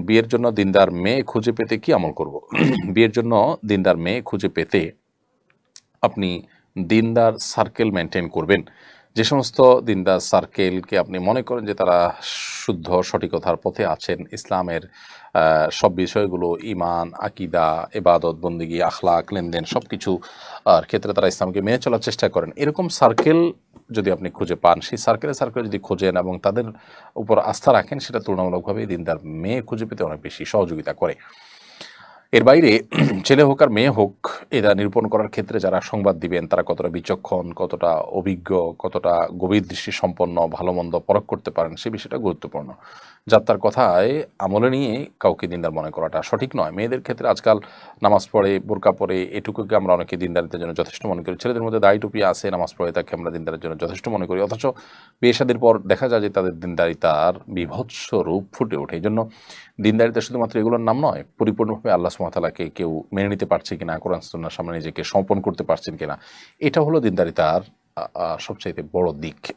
বিয়ের জন্য দিনদার মেয়ে খুঁজে পেতে কি আমল করব? বিয়ের জন্য দিনদার মেয়ে খুঁজে পেতে আপনি দিনদার সার্কেল মেইনটেইন করবেন। যে সমস্ত দিনদার সার্কেলকে আপনি মনে করেন যে তারা শুদ্ধ সঠিকতার পথে আছেন, ইসলামের সব বিষয়গুলো ঈমান, আকীদা, ইবাদত, বন্দেগী, আখলাক, লেনদেন সবকিছু ক্ষেত্রে তারা ইসলামকে মেনে চলার চেষ্টা করেন। এরকম সার্কেল যদি আপনি খুঁজে পান, সেই সার্কেলে যদি খোঁজেন এবং তাদের উপর আস্থা রাখেন, সেটা তুলনামূলকভাবে দিনদার মেয়ে খুঁজে পেতে অনেক বেশি সহযোগিতা করে। এর বাইরে ছেলে হোক আর মেয়ে হোক, এরা নিরূপণ করার ক্ষেত্রে যারা সংবাদ দিবেন তারা কতটা বিচক্ষণ, কতটা অভিজ্ঞ, কতটা গভীর দৃষ্টিসম্পন্ন, ভালো-মন্দ পরখ করতে পারেন সে বিষয়টা গুরুত্বপূর্ণ। যার কথায় আমলে নিয়ে কাউকে দিনদার মনে করাটা সঠিক নয়। মেয়েদের ক্ষেত্রে আজকাল নামাজ পড়ে, বোরকা পরে, এটুকুকে আমরা অনেকে দিনদারিত্বের জন্য যথেষ্ট মনে করি। ছেলেদের মধ্যে দাড়ি টুপি আছে, নামাজ পড়ে, তাকে আমরা দিনদারের জন্য যথেষ্ট মনে করি। অথচ বিয়ে-শাদীর পর দেখা যায় যে তাদের দিনদারিতার বীভৎস রূপ ফুটে ওঠে। এজন্য দিনদারিতা শুধুমাত্র এগুলোর নাম নয়, পরিপূর্ণভাবে আল্লাহ সুবহানাহু ওয়া তাআলাকে কেউ মেনে নিতে পারছে কিনা, কোরআন সুন্নাহর সামনে নিজেকে সমর্পণ করতে পারছেন কিনা, এটা হলো দিনদারিতার সবচাইতে বড় দিক।